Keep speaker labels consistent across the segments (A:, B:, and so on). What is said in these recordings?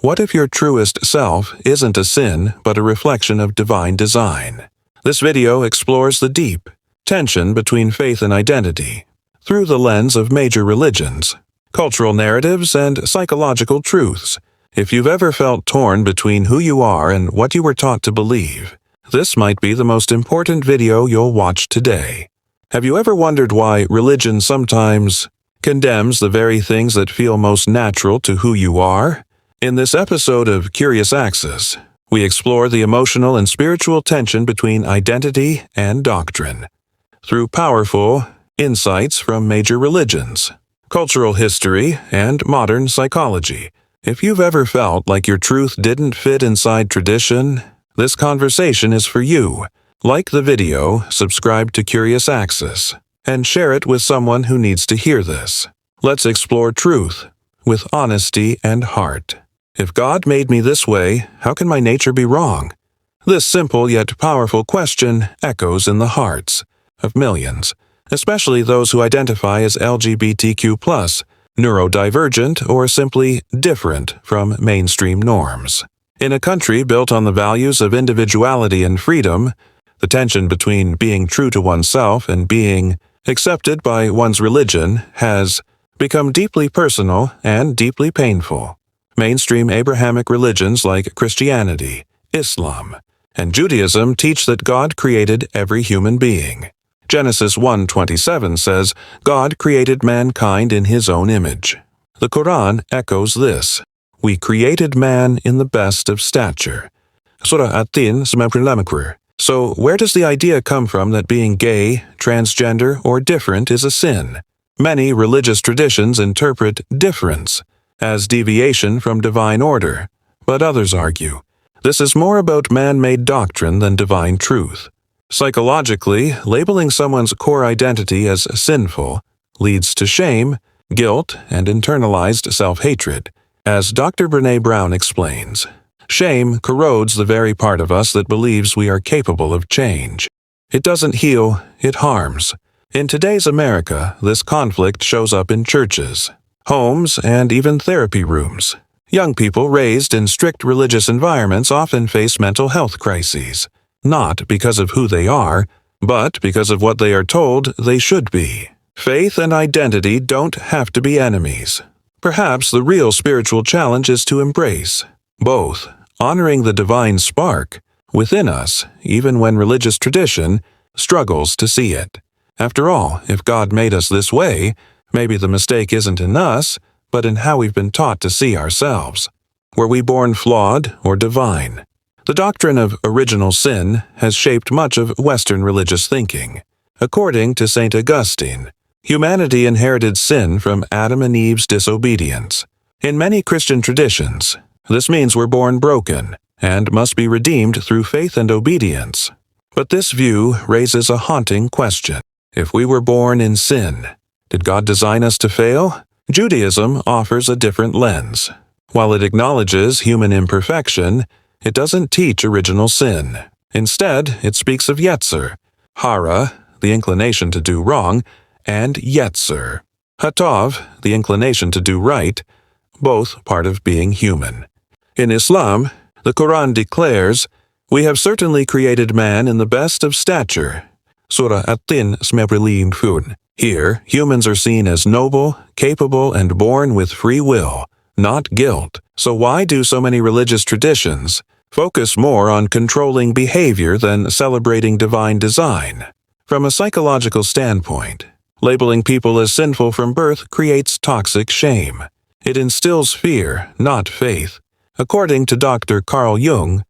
A: What if your truest self isn't a sin but a reflection of divine design? This video explores the deep tension between faith and identity through the lens of major religions, cultural narratives, and psychological truths. If you've ever felt torn between who you are and what you were taught to believe, this might be the most important video you'll watch today. Have you ever wondered why religion sometimes condemns the very things that feel most natural to who you are? In this episode of Curious Axis, we explore the emotional and spiritual tension between identity and doctrine through powerful insights from major religions, cultural history, and modern psychology. If you've ever felt like your truth didn't fit inside tradition, this conversation is for you. Like the video, subscribe to Curious Axis, and share it with someone who needs to hear this. Let's explore truth with honesty and heart. If God made me this way, how can my nature be wrong? This simple yet powerful question echoes in the hearts of millions, especially those who identify as LGBTQ+, neurodivergent, or simply different from mainstream norms. In a country built on the values of individuality and freedom, the tension between being true to oneself and being accepted by one's religion has become deeply personal and deeply painful. Mainstream Abrahamic religions like Christianity, Islam, and Judaism teach that God created every human being. Genesis 1:27 says, God created mankind in his own image. The Quran echoes this. We created man in the best of stature. Surah At-Tin 9. So where does the idea come from that being gay, transgender, or different is a sin? Many religious traditions interpret difference as deviation from divine order, but others argue this is more about man-made doctrine than divine truth. Psychologically, labeling someone's core identity as sinful leads to shame, guilt, and internalized self-hatred. As Dr. Brené Brown explains, shame corrodes the very part of us that believes we are capable of change. It doesn't heal, it harms. In today's America, this conflict shows up in churches, homes, and even therapy rooms. Young people raised in strict religious environments often face mental health crises, not because of who they are, but because of what they are told they should be. Faith and identity don't have to be enemies. Perhaps the real spiritual challenge is to embrace both, honoring the divine spark within us, even when religious tradition struggles to see it. After all, if God made us this way, maybe the mistake isn't in us, but in how we've been taught to see ourselves. Were we born flawed or divine? The doctrine of original sin has shaped much of Western religious thinking. According to St. Augustine, humanity inherited sin from Adam and Eve's disobedience. In many Christian traditions, this means we're born broken and must be redeemed through faith and obedience. But this view raises a haunting question. If we were born in sin, did God design us to fail? Judaism offers a different lens. While it acknowledges human imperfection, it doesn't teach original sin. Instead, it speaks of Yetzer, Hara, the inclination to do wrong, and Yetzer, Hatov, the inclination to do right, both part of being human. In Islam, the Quran declares, we have certainly created man in the best of stature. Surah At-Tin 9. Here, humans are seen as noble, capable, and born with free will, not guilt. So why do so many religious traditions focus more on controlling behavior than celebrating divine design? From a psychological standpoint, labeling people as sinful from birth creates toxic shame. It instills fear, not faith. According to Dr. Carl Jung,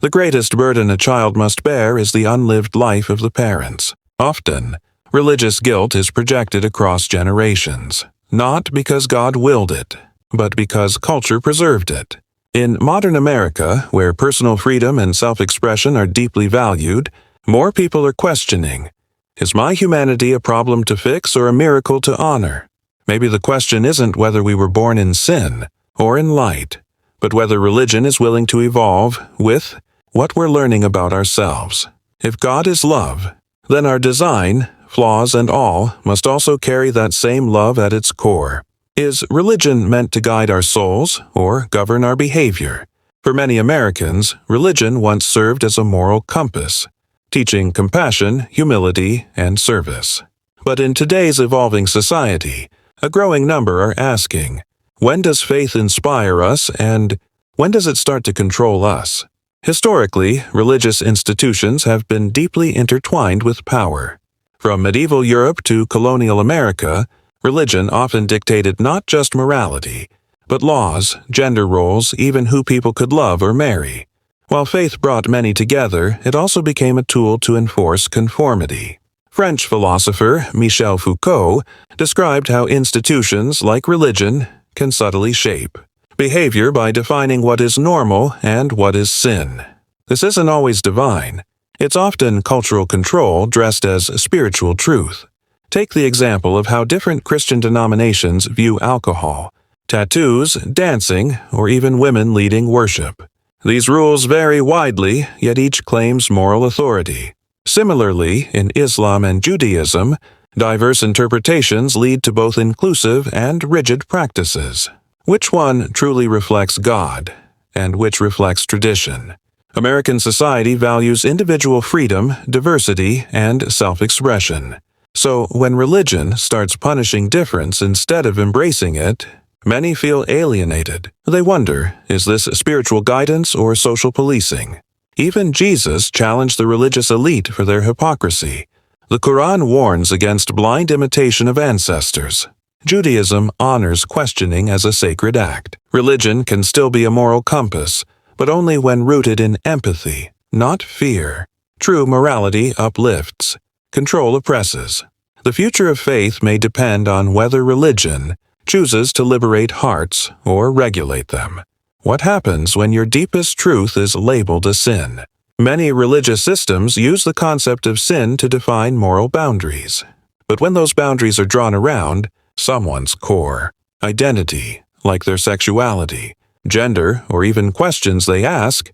A: the greatest burden a child must bear is the unlived life of the parents. Often, religious guilt is projected across generations, not because God willed it, but because culture preserved it. In modern America, where personal freedom and self-expression are deeply valued, more people are questioning, is my humanity a problem to fix or a miracle to honor? Maybe the question isn't whether we were born in sin or in light, but whether religion is willing to evolve with what we're learning about ourselves. If God is love, then our design, flaws and all, must also carry that same love at its core. Is religion meant to guide our souls or govern our behavior? For many Americans, religion once served as a moral compass, teaching compassion, humility, and service. But in today's evolving society, a growing number are asking, when does faith inspire us and when does it start to control us? Historically, religious institutions have been deeply intertwined with power. From medieval Europe to colonial America, religion often dictated not just morality, but laws, gender roles, even who people could love or marry. While faith brought many together, it also became a tool to enforce conformity. French philosopher Michel Foucault described how institutions like religion can subtly shape behavior by defining what is normal and what is sin. This isn't always divine. It's often cultural control dressed as spiritual truth. Take the example of how different Christian denominations view alcohol, tattoos, dancing, or even women leading worship. These rules vary widely, yet each claims moral authority. Similarly, in Islam and Judaism, diverse interpretations lead to both inclusive and rigid practices. Which one truly reflects God, and which reflects tradition? American society values individual freedom, diversity, and self-expression. So, when religion starts punishing difference instead of embracing it, many feel alienated. They wonder, is this spiritual guidance or social policing? Even Jesus challenged the religious elite for their hypocrisy. The Quran warns against blind imitation of ancestors. Judaism honors questioning as a sacred act. Religion can still be a moral compass, but only when rooted in empathy, not fear. True morality uplifts. Control oppresses. The future of faith may depend on whether religion chooses to liberate hearts or regulate them. What happens when your deepest truth is labeled a sin? Many religious systems use the concept of sin to define moral boundaries. But when those boundaries are drawn around someone's core identity, like their sexuality, gender, or even questions they ask,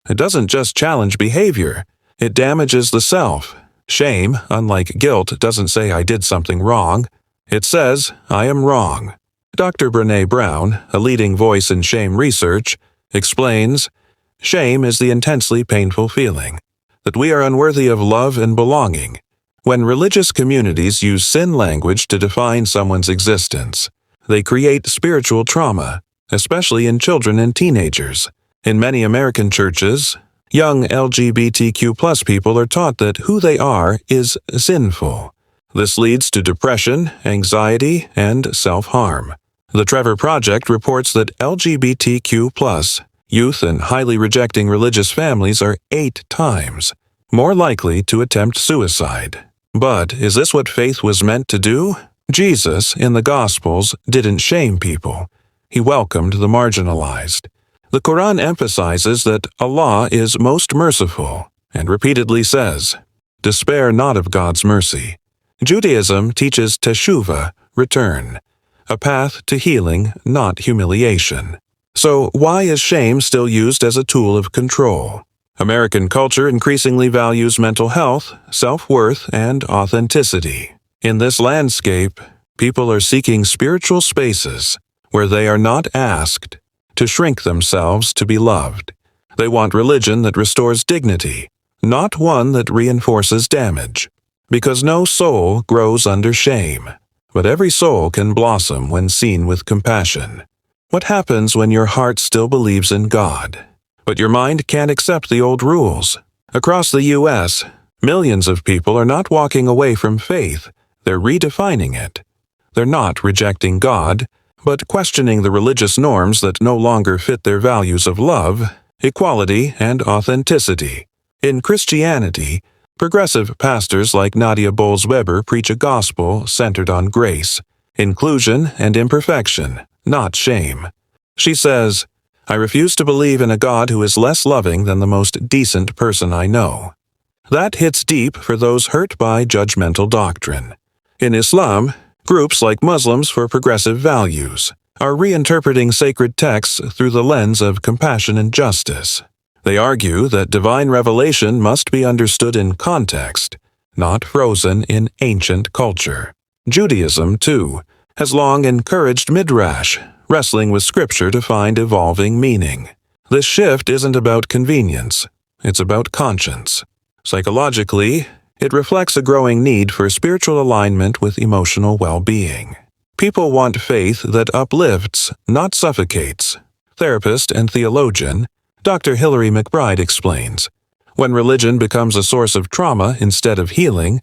A: it doesn't just challenge behavior, it damages the self. Shame, unlike guilt, doesn't say I did something wrong. It says, I am wrong. Dr. Brené Brown, a leading voice in shame research, explains, shame is the intensely painful feeling that we are unworthy of love and belonging. When religious communities use sin language to define someone's existence, they create spiritual trauma, especially in children and teenagers. In many American churches, young LGBTQ+ people are taught that who they are is sinful. This leads to depression, anxiety, and self-harm. The Trevor Project reports that LGBTQ+ youth in highly rejecting religious families are 8 times more likely to attempt suicide. But is this what faith was meant to do? Jesus, in the Gospels, didn't shame people. He welcomed the marginalized. The Quran emphasizes that Allah is most merciful and repeatedly says, despair not of God's mercy. Judaism teaches teshuvah, return, a path to healing, not humiliation. So why is shame still used as a tool of control? American culture increasingly values mental health, self-worth, and authenticity. In this landscape, people are seeking spiritual spaces where they are not asked to shrink themselves to be loved. They want religion that restores dignity, not one that reinforces damage. Because no soul grows under shame, but every soul can blossom when seen with compassion. What happens when your heart still believes in God, but your mind can't accept the old rules? Across the U.S., millions of people are not walking away from faith, they're redefining it. They're not rejecting God, but questioning the religious norms that no longer fit their values of love, equality, and authenticity. In Christianity, progressive pastors like Nadia Bolz-Weber preach a gospel centered on grace, inclusion, and imperfection, not shame. She says, I refuse to believe in a God who is less loving than the most decent person I know. That hits deep for those hurt by judgmental doctrine. In Islam, groups like Muslims for Progressive Values are reinterpreting sacred texts through the lens of compassion and justice. They argue that divine revelation must be understood in context, not frozen in ancient culture. Judaism, too, has long encouraged midrash, wrestling with scripture to find evolving meaning. This shift isn't about convenience, it's about conscience. Psychologically, it reflects a growing need for spiritual alignment with emotional well-being. People want faith that uplifts, not suffocates. Therapist and theologian Dr. Hilary McBride explains, when religion becomes a source of trauma instead of healing,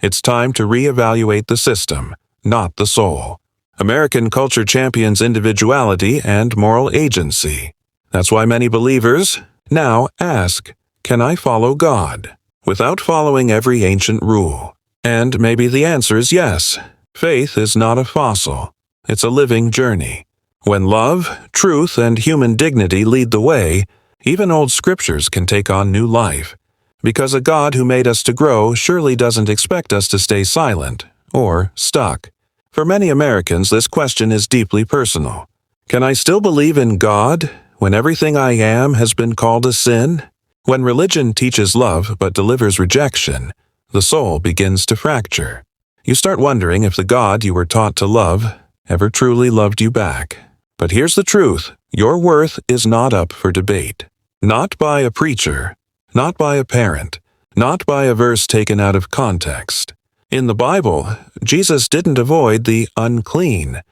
A: it's time to reevaluate the system, not the soul. American culture champions individuality and moral agency. That's why many believers now ask, "Can I follow God?" without following every ancient rule. And maybe the answer is yes. Faith is not a fossil. It's a living journey. When love, truth, and human dignity lead the way, even old scriptures can take on new life. Because a God who made us to grow surely doesn't expect us to stay silent or stuck. For many Americans, this question is deeply personal. Can I still believe in God when everything I am has been called a sin? When religion teaches love but delivers rejection, the soul begins to fracture. You start wondering if the God you were taught to love ever truly loved you back. But here's the truth. Your worth is not up for debate. Not by a preacher, not by a parent, not by a verse taken out of context. In the Bible, Jesus didn't avoid the unclean.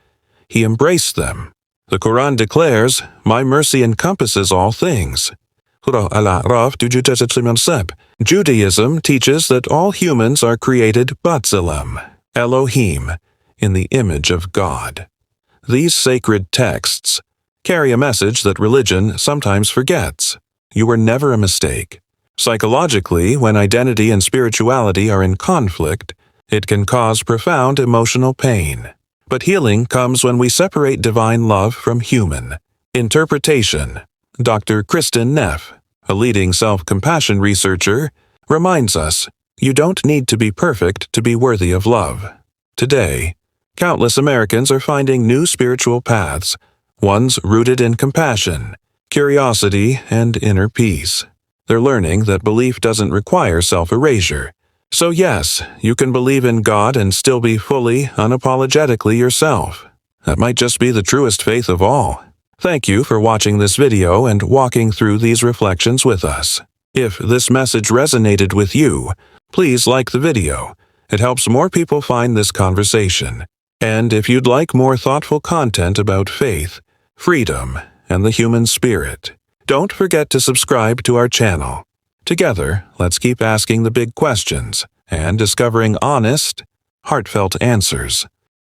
A: He embraced them. The Quran declares, "My mercy encompasses all things." Judaism teaches that all humans are created Batzelem, Elohim, in the image of God. These sacred texts carry a message that religion sometimes forgets. You were never a mistake. Psychologically, when identity and spirituality are in conflict, it can cause profound emotional pain. But healing comes when we separate divine love from human. Interpretation. Dr. Kristen Neff, a leading self-compassion researcher, reminds us, you don't need to be perfect to be worthy of love. Today, countless Americans are finding new spiritual paths, ones rooted in compassion, curiosity, and inner peace. They're learning that belief doesn't require self-erasure. So yes, you can believe in God and still be fully, unapologetically yourself. That might just be the truest faith of all. Thank you for watching this video and walking through these reflections with us. If this message resonated with you, please like the video. It helps more people find this conversation. And if you'd like more thoughtful content about faith, freedom, and the human spirit, don't forget to subscribe to our channel. Together, let's keep asking the big questions and discovering honest, heartfelt answers.